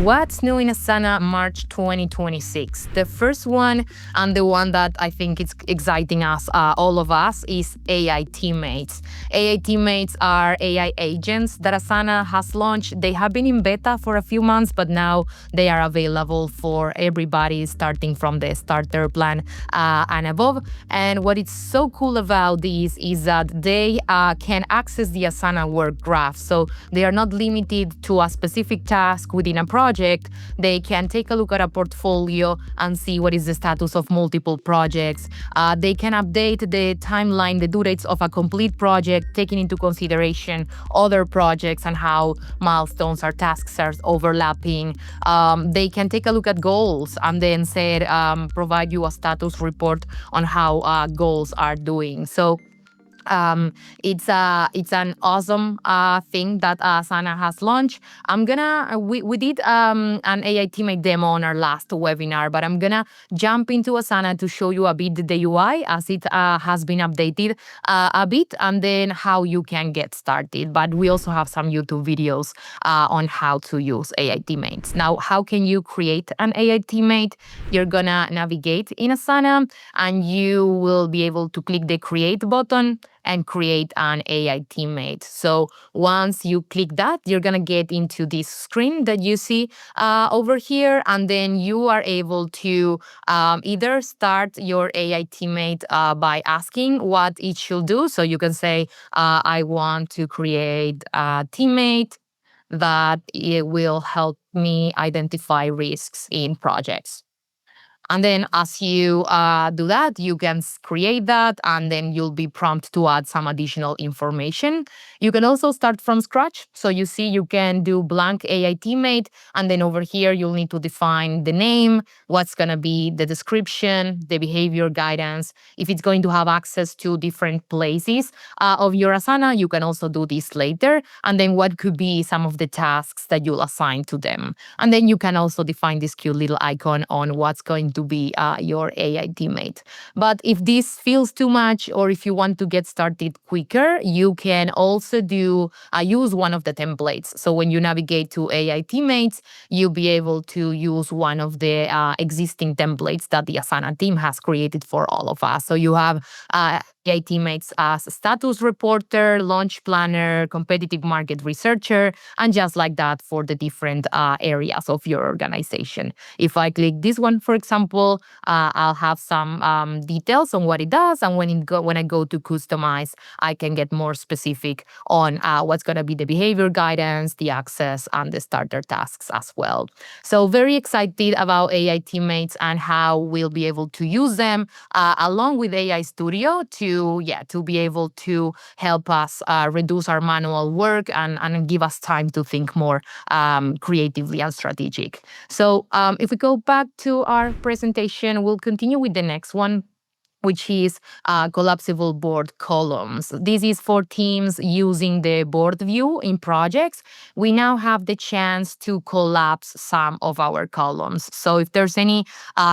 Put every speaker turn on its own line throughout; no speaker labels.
What's new in Asana March 2026? The first one, and the one that I think is exciting us, all of us, is AI Teammates. AI Teammates are AI agents that Asana has launched. They have been in beta for a few months, but now they are available for everybody, starting from the starter plan and above. And what is so cool about these is that they can access the Asana work graph. So they are not limited to a specific task within a project. They can take a look at a portfolio and see what is the status of multiple projects. They can update the timeline, the due dates of a complete project, taking into consideration other projects and how milestones or tasks are overlapping. They can take a look at goals and then provide you a status report on how goals are doing. So it's an awesome thing that Asana has launched. We did an AI teammate demo on our last webinar, but I'm gonna jump into Asana to show you a bit the UI as it has been updated a bit, and then how you can get started. But we also have some YouTube videos on how to use AI teammates. Now, how can you create an AI teammate? You're gonna navigate in Asana, and you will be able to click the create button and create an AI teammate. So once you click that, you're gonna get into this screen that you see over here, and then you are able to either start your AI teammate by asking what it should do. So you can say, I want to create a teammate that it will help me identify risks in projects. And then as you do that, you can create that, and then you'll be prompted to add some additional information. You can also start from scratch. So you see you can do blank AI teammate, and then over here you'll need to define the name, what's going to be the description, the behavior guidance. If it's going to have access to different places of your Asana, you can also do this later. And then what could be some of the tasks that you'll assign to them. And then you can also define this cute little icon on what's going to be your AI teammate. But if this feels too much, or if you want to get started quicker, you can also use one of the templates. So when you navigate to AI teammates, you'll be able to use one of the existing templates that the Asana team has created for all of us. So you have AI teammates as status reporter, launch planner, competitive market researcher, and just like that for the different areas of your organization. If I click this one, for example, I'll have some details on what it does, and when I go to customize, I can get more specific on what's going to be the behavior guidance, the access, and the starter tasks as well. So very excited about AI teammates and how we'll be able to use them along with AI Studio to be able to help us reduce our manual work and give us time to think more creatively and strategic. So if we go back to our presentation, we'll continue with the next one, which is collapsible board columns. This is for teams using the board view in projects. We now have the chance to collapse some of our columns. So if there's any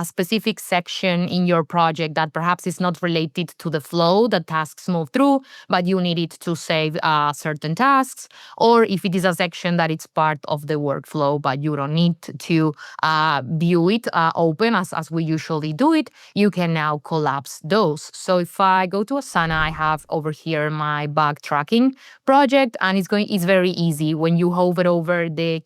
specific section in your project that perhaps is not related to the flow that tasks move through, but you need it to save certain tasks, or if it is a section that it's part of the workflow, but you don't need to view it open as we usually do it, you can now collapse those. So if I go to Asana, I have over here my bug tracking project, and it's very easy. When you hover over the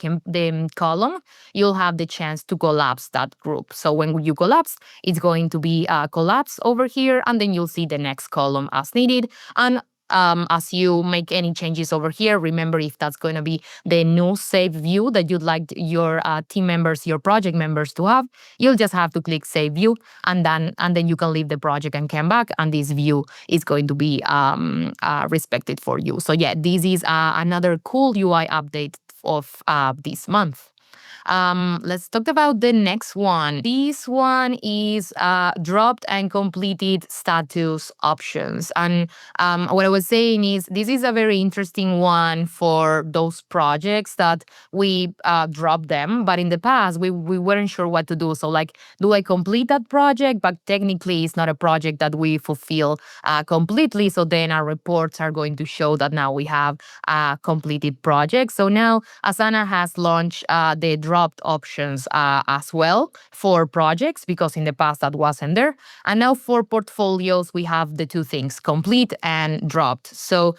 column, you'll have the chance to collapse that group. So when you collapse, it's going to be collapsed over here, and then you'll see the next column as needed. And as you make any changes over here, remember, if that's going to be the new save view that you'd like your team members, your project members to have, you'll just have to click save view, and then you can leave the project and come back, and this view is going to be respected for you. So yeah, this is another cool UI update of this month. Let's talk about the next one. This one is dropped and completed status options. And what I was saying is this is a very interesting one for those projects that we dropped them, but in the past we weren't sure what to do. So like, do I complete that project? But technically it's not a project that we fulfill completely. So then our reports are going to show that now we have a completed project. So now Asana has launched the drop dropped options as well for projects, because in the past that wasn't there. And now for portfolios, we have the two things, complete and dropped. So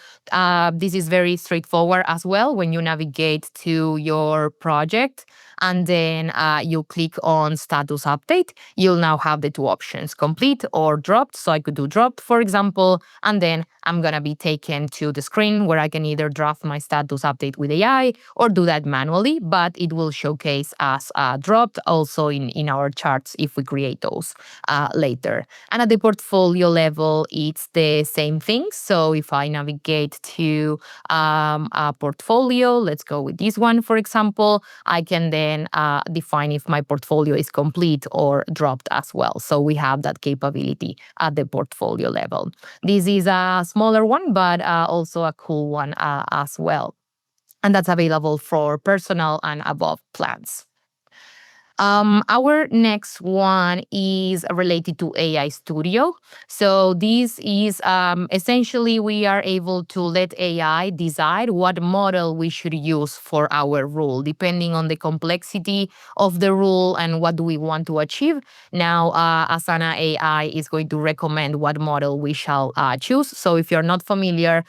this is very straightforward as well. When you navigate to your project and then you click on status update, you'll now have the two options, complete or dropped. So I could do dropped, for example, and then I'm going to be taken to the screen where I can either draft my status update with AI or do that manually, but it will showcase as dropped also in our charts if we create those later. And at the portfolio level, it's the same thing. So if I navigate to a portfolio, let's go with this one, for example, I can then define if my portfolio is complete or dropped as well. So we have that capability at the portfolio level. This is a smaller one, but also a cool one as well. And that's available for personal and above plans. Our next one is related to AI Studio. So this is essentially we are able to let AI decide what model we should use for our rule, depending on the complexity of the rule and what do we want to achieve. Now, Asana AI is going to recommend what model we shall choose. So if you're not familiar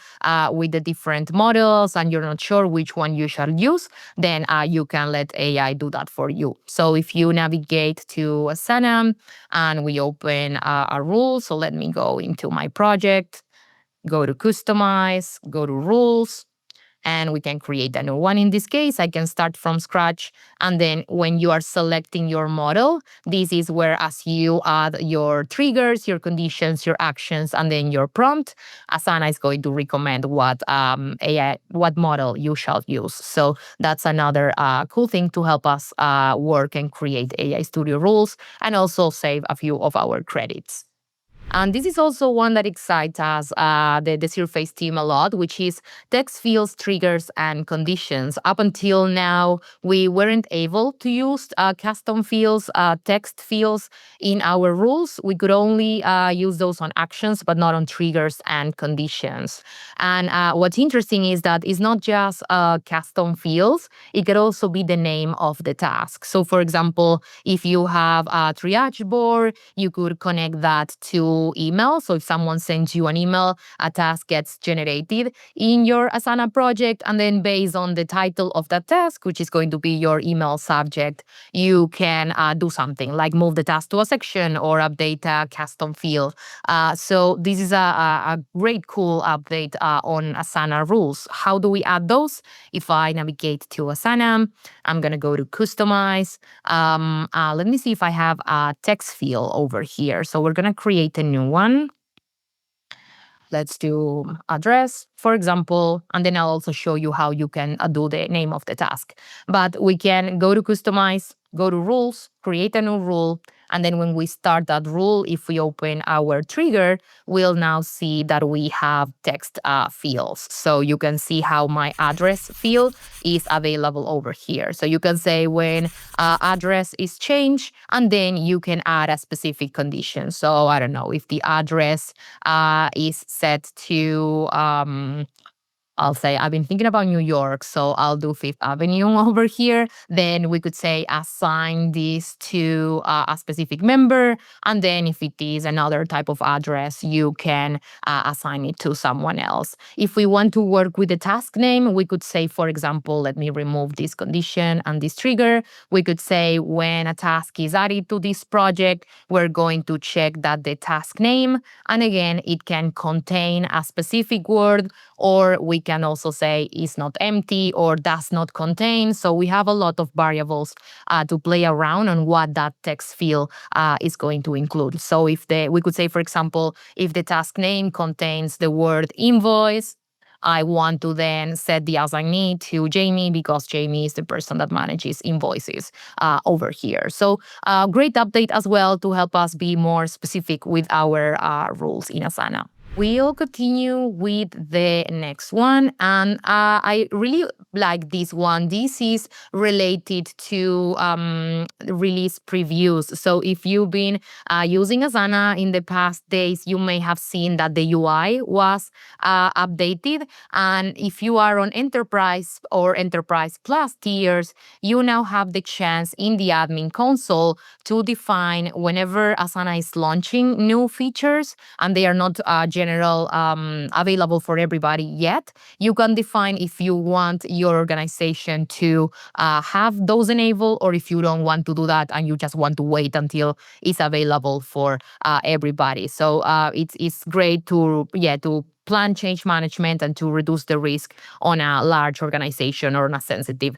with the different models and you're not sure which one you shall use, then you can let AI do that for you. So if you navigate to Asana and we open a rule, so let me go into my project, go to customize, go to rules, and we can create a new one. In this case, I can start from scratch. And then when you are selecting your model, this is where as you add your triggers, your conditions, your actions, and then your prompt, Asana is going to recommend what AI, what model you shall use. So that's another cool thing to help us work and create AI Studio rules and also save a few of our credits. And this is also one that excites us, the Cirface team a lot, which is text fields, triggers, and conditions. Up until now, we weren't able to use custom fields, text fields in our rules. We could only use those on actions, but not on triggers and conditions. And what's interesting is that it's not just custom fields, it could also be the name of the task. So for example, if you have a triage board, you could connect that to email. So if someone sends you an email, a task gets generated in your Asana project. And then based on the title of that task, which is going to be your email subject, you can do something like move the task to a section or update a custom field. So this is a great, cool update on Asana rules. How do we add those? If I navigate to Asana, I'm going to go to customize. Let me see if I have a text field over here. So we're going to create a new one. Let's do address, for example, and then I'll also show you how you can do the name of the task. But we can go to customize, go to rules, create a new rule, and then when we start that rule, if we open our trigger, we'll now see that we have text fields. So you can see how my address field is available over here. So you can say when address is changed, and then you can add a specific condition. So I don't know, if the address is set to I'll say I've been thinking about New York, so I'll do Fifth Avenue over here. Then we could say assign this to a specific member. And then if it is another type of address, you can assign it to someone else. If we want to work with the task name, we could say, for example, let me remove this condition and this trigger. We could say when a task is added to this project, we're going to check that the task name, and again, it can contain a specific word, or we can also say is not empty or does not contain. So we have a lot of variables to play around on what that text field is going to include. So if we could say, for example, if the task name contains the word invoice, I want to then set the assignee to Jamie because Jamie is the person that manages invoices over here. So great update as well to help us be more specific with our rules in Asana. We'll continue with the next one. And I really like this one. This is related to release previews. So if you've been using Asana in the past days, you may have seen that the UI was updated. And if you are on Enterprise or Enterprise Plus tiers, you now have the chance in the admin console to define whenever Asana is launching new features and they are not general available for everybody yet. You can define if you want your organization to have those enabled, or if you don't want to do that and you just want to wait until it's available for everybody. So it's great to plan change management and to reduce the risk on a large organization or on a sensitive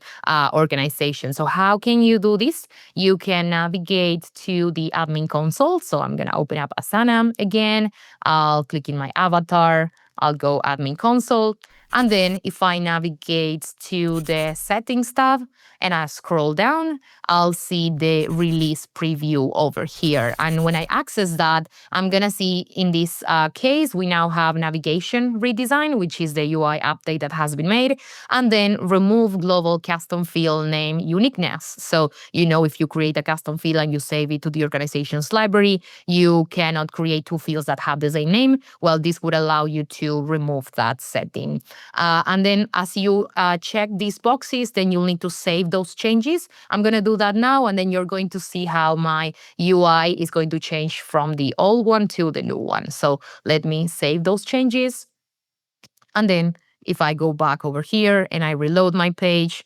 organization. So how can you do this? You can navigate to the admin console. So I'm going to open up Asana again. I'll click in my avatar. I'll go admin console. And then if I navigate to the settings tab and I scroll down, I'll see the release preview over here. And when I access that, I'm going to see in this case, we now have navigation redesign, which is the UI update that has been made, and then remove global custom field name uniqueness. So, if you create a custom field and you save it to the organization's library, you cannot create two fields that have the same name. Well, this would allow you to remove that setting. And then as you check these boxes, then you'll need to save those changes. I'm going to do that now, and then you're going to see how my UI is going to change from the old one to the new one. So let me save those changes. And then if I go back over here and I reload my page,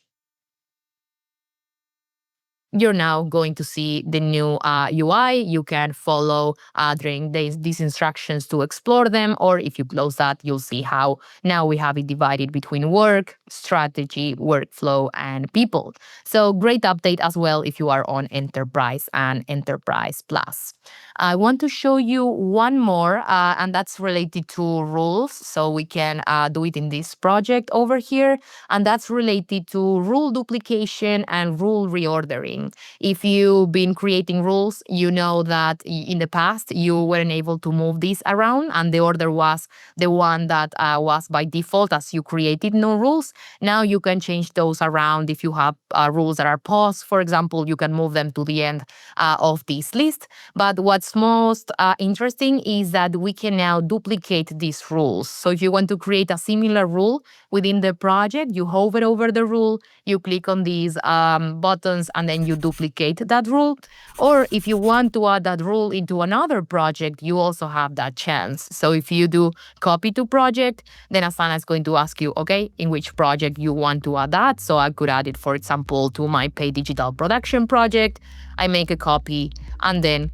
you're now going to see the new UI. You can follow during these instructions to explore them, or if you close that, you'll see how now we have it divided between work, strategy, workflow, and people. So great update as well if you are on Enterprise and Enterprise Plus. I want to show you one more, and that's related to rules. So we can do it in this project over here, and that's related to rule duplication and rule reordering. If you've been creating rules, you know that in the past you weren't able to move these around, and the order was the one that was by default as you created new rules. Now you can change those around. If you have rules that are paused, for example, you can move them to the end of this list. But what's most interesting is that we can now duplicate these rules. So if you want to create a similar rule within the project, you hover over the rule, you click on these buttons, and then you duplicate that rule. Or if you want to add that rule into another project, you also have that chance. So if you do copy to project, then Asana is going to ask you, okay, in which project you want to add that. So I could add it, for example, to my paid digital production project. I make a copy, and then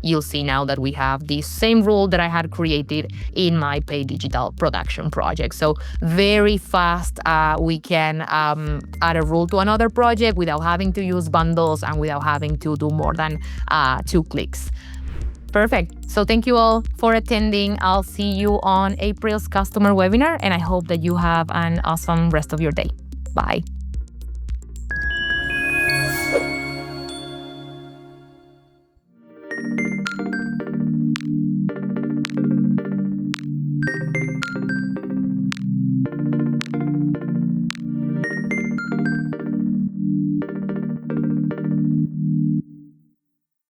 you'll see now that we have the same rule that I had created in my paid digital production project. So very fast, we can add a rule to another project without having to use bundles and without having to do more than 2 clicks. Perfect. So thank you all for attending. I'll see you on April's customer webinar, and I hope that you have an awesome rest of your day. Bye.